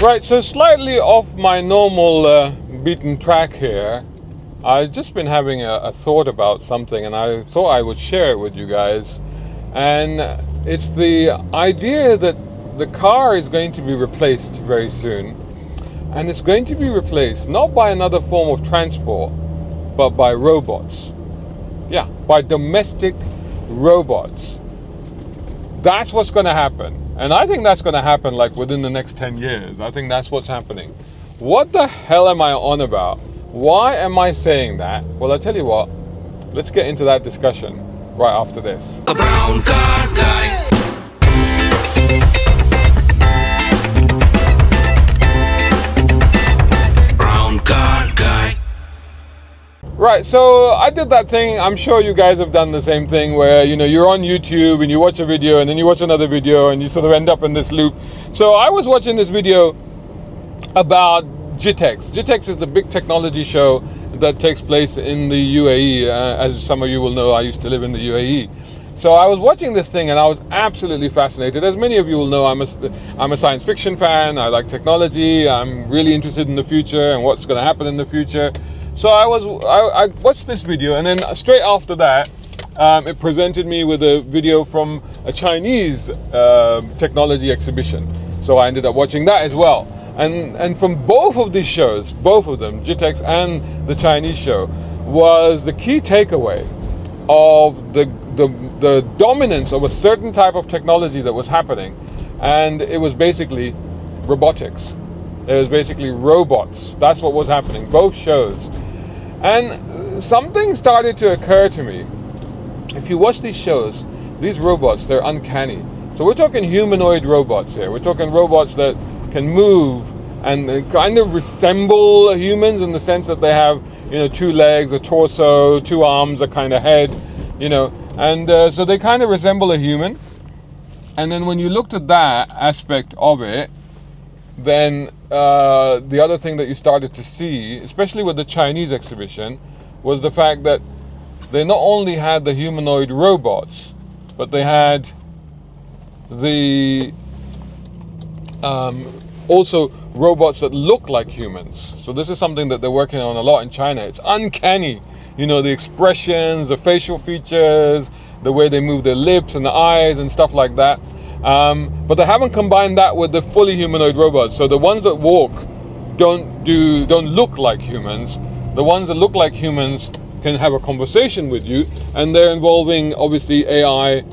Right, so slightly off my normal beaten track here. I've just been having a thought about something, and I thought I would share it with you guys. And it's the idea that the car is going to be replaced very soon. And it's going to be replaced not by another form of transport, but by robots. Yeah, by domestic robots. That's what's going to happen. And I think that's going to happen like within the next 10 years. I think that's what's happening. What the hell am I on about? Why am I saying that? Well, I tell you what, let's get into that discussion right after this. A brown car guy. Brown car guy. Right, so I did that thing. I'm sure you guys have done the same thing where, you're on YouTube and you watch a video and then you watch another video and you sort of end up in this loop. So I was watching this video about GITEX. GITEX is the big technology show that takes place in the UAE. As some of you will know, I used to live in the UAE. So I was watching this thing and I was absolutely fascinated. As many of you will know, I'm a science fiction fan. I like technology. I'm really interested in the future and what's going to happen in the future. So I watched this video, and then straight after that, it presented me with a video from a Chinese technology exhibition. So I ended up watching that as well. And from both of these shows, both of them, GITEX and the Chinese show, was the key takeaway of the dominance of a certain type of technology that was happening. And it was basically robotics. It was basically robots. That's what was happening, both shows. And something started to occur to me. If you watch these shows, these robots, they're uncanny. So we're talking humanoid robots here. We're talking robots that can move and kind of resemble humans in the sense that they have, 2 legs, a torso, 2 arms, a kind of head, and so they kind of resemble a human. And then when you looked at that aspect of it, then the other thing that you started to see, especially with the Chinese exhibition, was the fact that they not only had the humanoid robots, but they had the also robots that look like humans. So this is something that they're working on a lot in China. It's uncanny, the expressions, the facial features, the way they move their lips and the eyes and stuff like that. But they haven't combined that with the fully humanoid robots. So the ones that walk don't look like humans. The ones that look like humans can have a conversation with you, and they're involving obviously AI.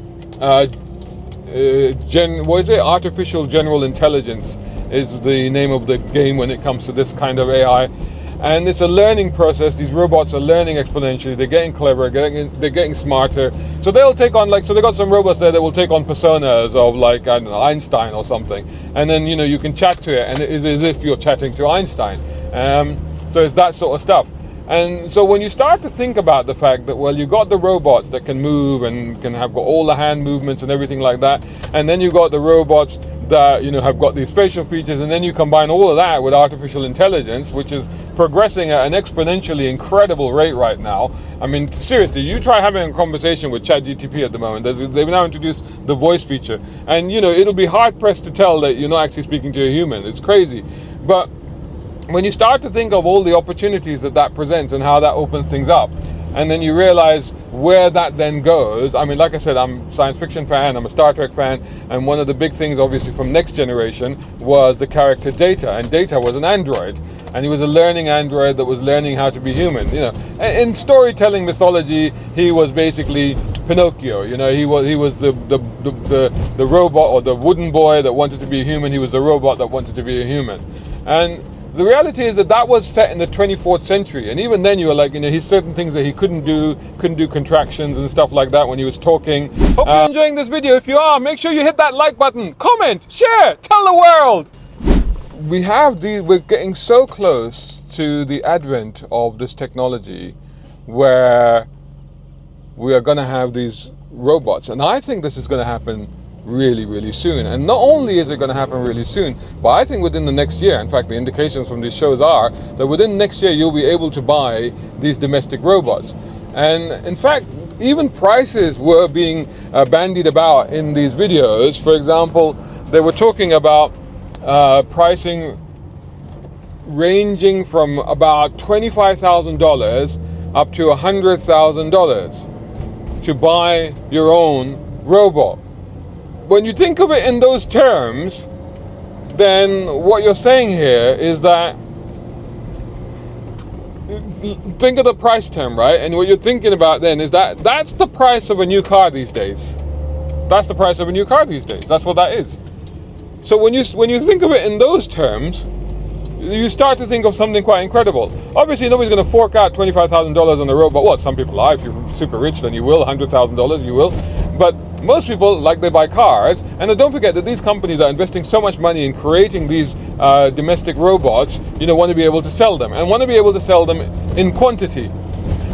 Artificial general intelligence is the name of the game when it comes to this kind of AI. And it's a learning process. These robots are learning exponentially. They're getting clever. They're getting smarter. So they'll take on so they got some robots there that will take on personas of Einstein or something. And then you can chat to it, and it is as if you're chatting to Einstein. So it's that sort of stuff. And so when you start to think about the fact that, well, you got the robots that can move and can have got all the hand movements and everything like that, and then you got the robots that have got these facial features, and then you combine all of that with artificial intelligence, which is progressing at an exponentially incredible rate right now. I mean, seriously, you try having a conversation with ChatGPT at the moment. They've now introduced the voice feature, and it'll be hard pressed to tell that you're not actually speaking to a human. It's crazy. But when you start to think of all the opportunities that presents and how that opens things up, and then you realize where that then goes. I mean, like I said, I'm a science fiction fan, I'm a Star Trek fan, and one of the big things, obviously, from Next Generation was the character Data, and Data was an android, and he was a learning android that was learning how to be human. In storytelling mythology, he was basically Pinocchio. He was the robot, or the wooden boy that wanted to be a human. He was the robot that wanted to be a human, and the reality is that was set in the 24th century, and even then you were like, he's certain things that he couldn't do contractions and stuff like that when he was talking. Hope you're enjoying this video. If you are, make sure you hit that like button, comment, share, tell the world. We're getting so close to the advent of this technology where we are going to have these robots, and I think this is going to happen really, really soon. And not only is it going to happen really soon, but I think within the next year, in fact the indications from these shows are that within next year you'll be able to buy these domestic robots. And in fact, even prices were being bandied about in these videos. For example, they were talking about pricing ranging from about $25,000 up to $100,000 to buy your own robot. When you think of it in those terms, then what you're saying here is that, think of the price term, right? And what you're thinking about then is that that's the price of a new car these days. That's the price of a new car these days. That's what that is. So when you think of it in those terms, you start to think of something quite incredible. Obviously, nobody's going to fork out $25,000 on a robot. Well, some people are. If you're super rich, then you will. $100,000, you will. But most people, like, they buy cars. And don't forget that these companies are investing so much money in creating these domestic robots, want to be able to sell them. And want to be able to sell them in quantity.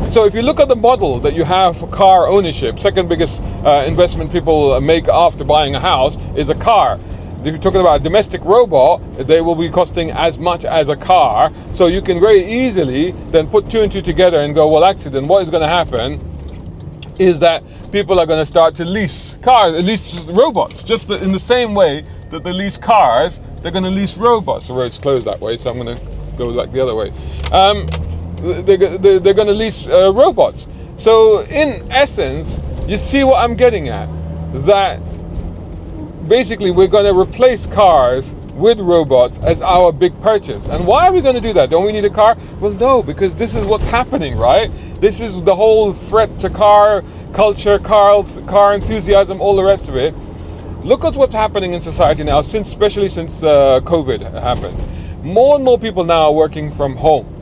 So if you look at the model that you have for car ownership, second biggest investment people make after buying a house is a car. If you're talking about a domestic robot, they will be costing as much as a car. So you can very easily then put two and two together and go, well, actually, then what is going to happen is that people are going to start to lease cars, lease robots, just in the same way that they lease cars, they're going to lease robots. The road's closed that way, so I'm going to go like the other way. They're going to lease robots. So in essence, you see what I'm getting at, that basically we're going to replace cars with robots as our big purchase. And why are we going to do that? Don't we need a car? Well, no, because this is what's happening, right? This is the whole threat to car culture, car enthusiasm, all the rest of it. Look at what's happening in society now, especially since COVID happened. More and more people now are working from home.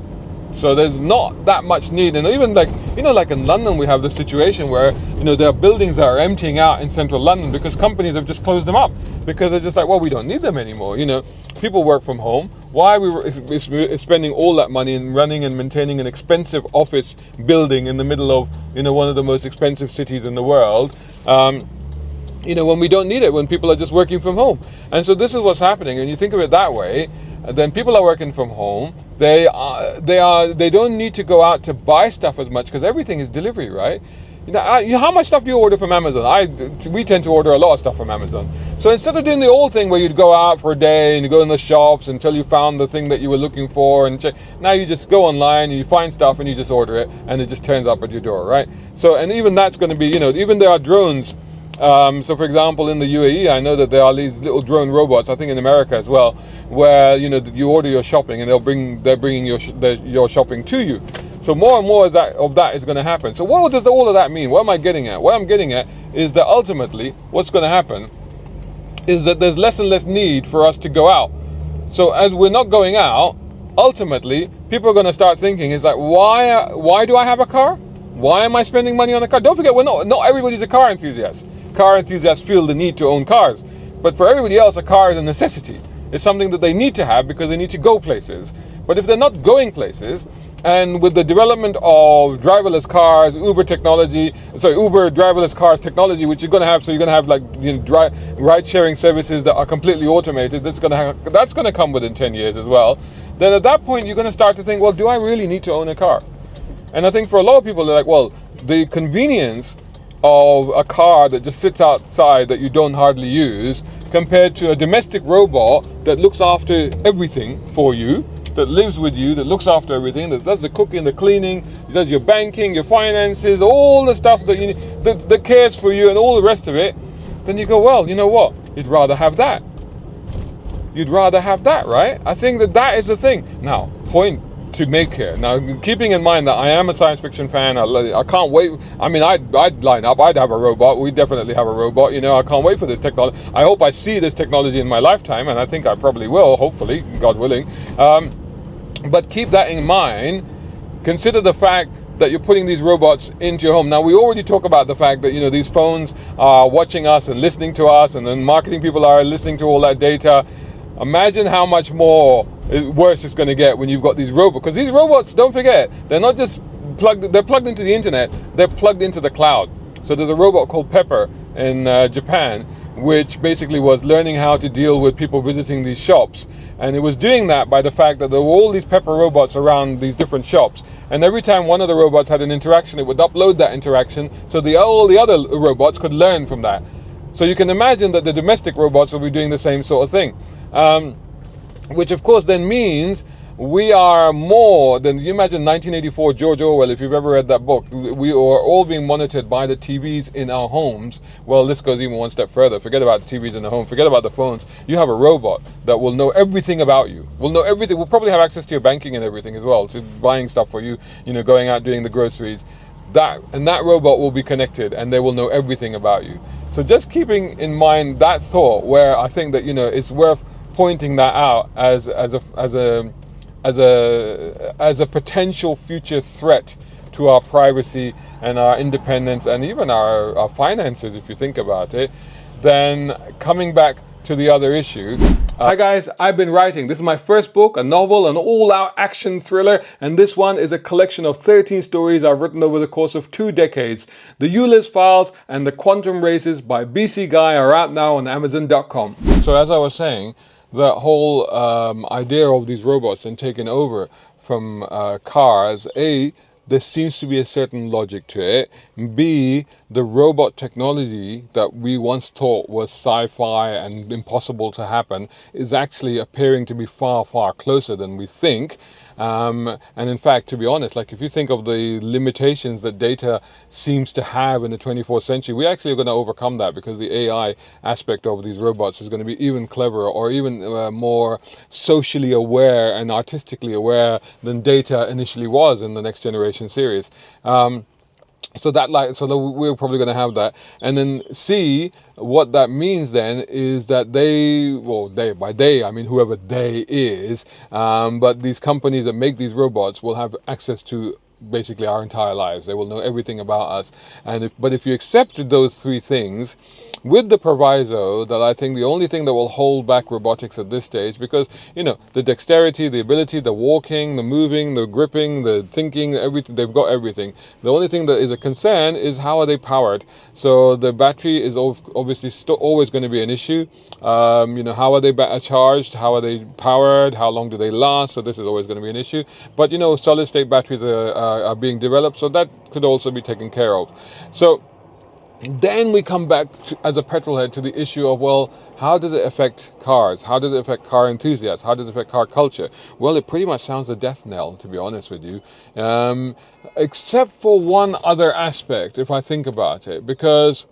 So there's not that much need. And even like in London, we have the situation where, there are buildings that are emptying out in central London because companies have just closed them up because they're just like, well, we don't need them anymore. People work from home. Why are we spending all that money in running and maintaining an expensive office building in the middle of, one of the most expensive cities in the world? When we don't need it, when people are just working from home. And so this is what's happening. And you think of it that way, then people are working from home. They don't need to go out to buy stuff as much because everything is delivery, right? How much stuff do you order from Amazon? We tend to order a lot of stuff from Amazon. So instead of doing the old thing where you'd go out for a day and you go in the shops until you found the thing that you were looking for and check, now you just go online and you find stuff and you just order it and it just turns up at your door, right? So, and even that's going to be, even there are drones. So for example, in the UAE, I know that there are these little drone robots, I think in America as well, where, you order your shopping and they're bringing your shopping to you. So more and more of that is going to happen. So what does all of that mean? What am I getting at? What I'm getting at is that ultimately what's going to happen is that there's less and less need for us to go out. So as we're not going out, ultimately people are going to start thinking, is like, why do I have a car? Why am I spending money on a car? Don't forget, not everybody's a car enthusiast. Car enthusiasts feel the need to own cars. But for everybody else, a car is a necessity. It's something that they need to have because they need to go places. But if they're not going places, and with the development of driverless cars, Uber driverless cars technology, which you're going to have, so you're going to have like ride-sharing services that are completely automated. That's going to come within 10 years as well. Then at that point, you're going to start to think, well, do I really need to own a car? And I think for a lot of people, they're like, well, the convenience of a car that just sits outside that you don't hardly use compared to a domestic robot that looks after everything for you, that lives with you, that looks after everything, that does the cooking, the cleaning, does your banking, your finances, all the stuff that you need, that cares for you and all the rest of it, then you go, well, you know what? You'd rather have that. You'd rather have that, right? I think that is the thing. Now, point to make here. Now, keeping in mind that I am a science fiction fan, I can't wait. I mean, I'd line up. I'd have a robot. We definitely have a robot. I can't wait for this technology. I hope I see this technology in my lifetime, and I think I probably will, hopefully, God willing. But keep that in mind. Consider the fact that you're putting these robots into your home. Now, we already talk about the fact that, these phones are watching us and listening to us, and then marketing people are listening to all that data. Imagine how much worse it's going to get when you've got these robots. Because these robots, don't forget, they're not just they're plugged into the internet, they're plugged into the cloud. So there's a robot called Pepper in Japan, which basically was learning how to deal with people visiting these shops. And it was doing that by the fact that there were all these Pepper robots around these different shops. And every time one of the robots had an interaction, it would upload that interaction so all the other robots could learn from that. So you can imagine that the domestic robots will be doing the same sort of thing. Which of course then means we are more than, you imagine 1984 George Orwell, if you've ever read that book, we are all being monitored by the TVs in our homes. Well, this goes even one step further. Forget about the TVs in the home, forget about the phones. You have a robot that will know everything about you, will know everything, will probably have access to your banking and everything as well, to buying stuff for you, going out doing the groceries. That robot will be connected and they will know everything about you. So just keeping in mind that thought, where I think that it's worth pointing that out as a potential future threat to our privacy and our independence and even our finances, if you think about it. Then coming back to the other issue. Hi guys, I've been writing. This is my first book, a novel, an all-out action thriller, and this one is a collection of 13 stories I've written over the course of 2 decades. The Ulysses Files and The Quantum Races by BC Guy are out now on Amazon.com. So as I was saying, the whole idea of these robots and taking over from cars, A, there seems to be a certain logic to it. B, the robot technology that we once thought was sci-fi and impossible to happen is actually appearing to be far, far closer than we think. And in fact, to be honest, like if you think of the limitations that data seems to have in the 24th century, we actually are going to overcome that, because the AI aspect of these robots is going to be even cleverer or even more socially aware and artistically aware than data initially was in the Next Generation series. So we're probably going to have that. And then C, what that means then is that I mean whoever they is, but these companies that make these robots will have access to basically our entire lives. They will know everything about us. But if you accepted those 3 things, with the proviso that I think the only thing that will hold back robotics at this stage, because the dexterity, the ability, the walking, the moving, the gripping, the thinking, everything, they've got everything. The only thing that is a concern is how are they powered. So the battery is obviously always going to be an issue. How are they charged? How are they powered? How long do they last? So this is always going to be an issue. But solid state batteries are being developed, so that could also be taken care of. So then we come back as a petrolhead to the issue of, well, how does it affect cars? How does it affect car enthusiasts? How does it affect car culture? Well, it pretty much sounds a death knell, to be honest with you, except for one other aspect, if I think about it. Because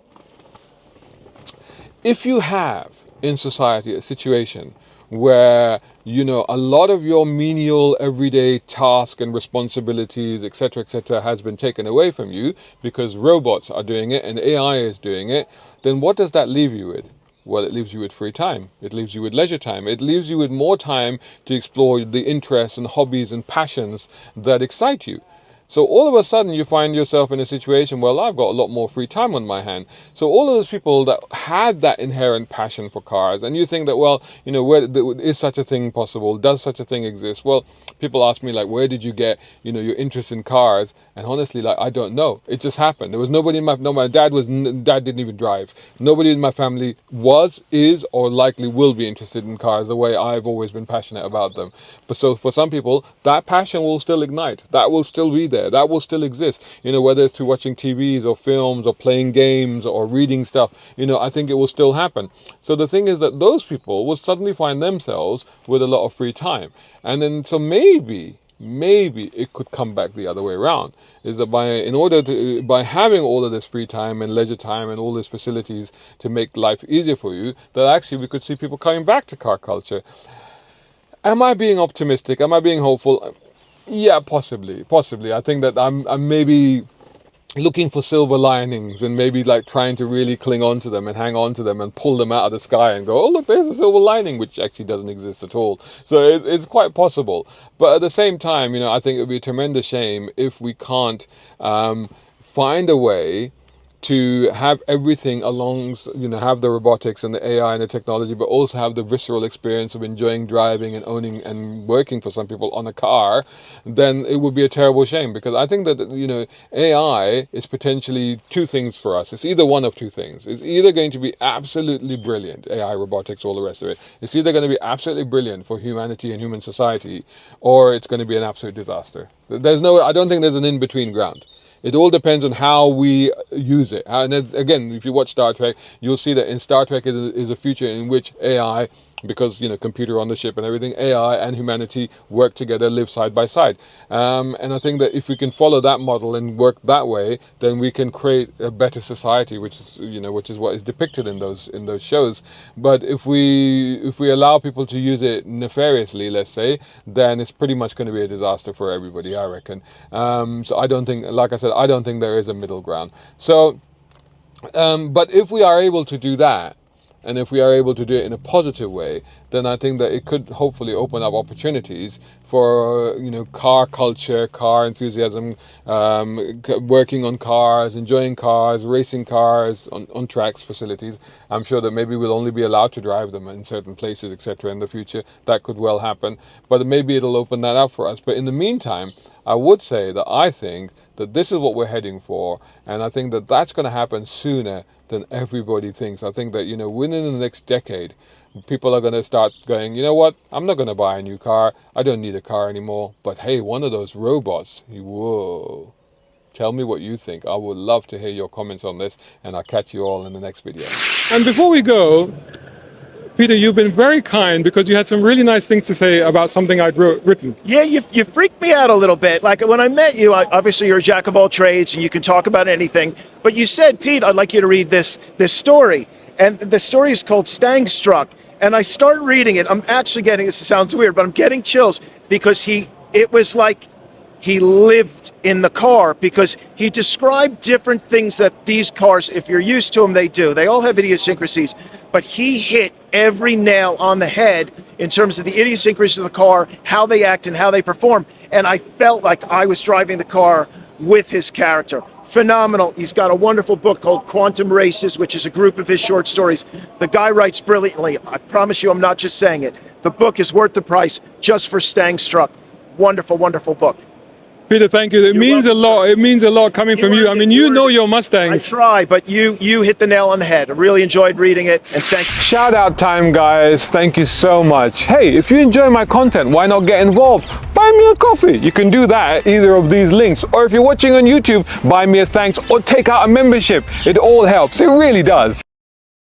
if you have in society a situation where a lot of your menial everyday task and responsibilities, etc., has been taken away from you because robots are doing it and AI is doing it, then what does that leave you with? Well, it leaves you with free time. It leaves you with leisure time. It leaves you with more time to explore the interests and hobbies and passions that excite you. So all of a sudden you find yourself in a situation, well, I've got a lot more free time on my hand. So all of those people that had that inherent passion for cars, and you think that, well, is such a thing possible? Does such a thing exist? Well, people ask me, like, where did you get, your interest in cars? And honestly, like, I don't know. It just happened. There was nobody my dad didn't even drive. Nobody in my family is, or likely will be interested in cars the way I've always been passionate about them. But so for some people, that passion will still ignite. That will still be there. That will still exist. Whether it's through watching TVs or films or playing games or reading stuff, I think it will still happen. So the thing is that those people will suddenly find themselves with a lot of free time. And then, so maybe it could come back the other way around, is that by having all of this free time and leisure time and all these facilities to make life easier for you, that actually we could see people coming back to car culture. Am I being optimistic? Am I being hopeful? Yeah, possibly. I think that I'm maybe looking for silver linings and maybe like trying to really cling on to them and hang on to them and pull them out of the sky and go, oh, look, there's a silver lining, which actually doesn't exist at all. So it's quite possible. But at the same time, I think it would be a tremendous shame if we can't find a way to have everything have the robotics and the AI and the technology, but also have the visceral experience of enjoying driving and owning and working for some people on a car. Then it would be a terrible shame, because I think that, AI is potentially 2 things for us. It's either one of 2 things. It's either going to be absolutely brilliant, AI, robotics, all the rest of it. It's either going to be absolutely brilliant for humanity and human society, or it's going to be an absolute disaster. I don't think there's an in-between ground. It all depends on how we use it. And again, if you watch Star Trek, you'll see that in Star Trek is a future in which AI because computer on the ship and everything, AI and humanity work together, live side by side. And I think that if we can follow that model and work that way, then we can create a better society, which is what is depicted in those shows. But if we allow people to use it nefariously, let's say, then it's pretty much going to be a disaster for everybody, I reckon. So I don't think, like I said, I don't think there is a middle ground. So but if we are able to do that, and if we are able to do it in a positive way, then I think that it could hopefully open up opportunities for car culture, car enthusiasm, working on cars, enjoying cars, racing cars on tracks, facilities. I'm sure that maybe we'll only be allowed to drive them in certain places, etc. in the future. That could well happen, but maybe it'll open that up for us. But in the meantime, I would say that I think that this is what we're heading for, and I think that that's going to happen sooner than everybody thinks. I think that within the next decade, people are going to start going, you know what, I'm not going to buy a new car, I don't need a car anymore, but hey, one of those robots, whoa. Tell me what you think. I would love to hear your comments on this, and I'll catch you all in the next video. And before we go, Peter, you've been very kind, because you had some really nice things to say about something I'd written. Yeah, you freaked me out a little bit. Like when I met you, obviously you're a jack of all trades and you can talk about anything. But you said, Pete, I'd like you to read this story. And the story is called Stang Struck. And I start reading it. I'm actually getting, this sounds weird, but I'm getting chills, because it was like he lived in the car, because he described different things that these cars, if you're used to them, they do. They all have idiosyncrasies, but he hit every nail on the head in terms of the idiosyncrasies of the car, how they act and how they perform. And I felt like I was driving the car with his character. Phenomenal. He's got a wonderful book called Quantum Races, which is a group of his short stories. The guy writes brilliantly. I promise you, I'm not just saying it. The book is worth the price just for Stang Struck. Wonderful, wonderful book. Peter, thank you. It means a lot. It means a lot coming from you. I mean, you know your Mustangs. I try, but you hit the nail on the head. I really enjoyed reading it, and thank you. Shout out time, guys. Thank you so much. Hey, if you enjoy my content, why not get involved? Buy me a coffee. You can do that at either of these links. Or if you're watching on YouTube, buy me a thanks or take out a membership. It all helps. It really does.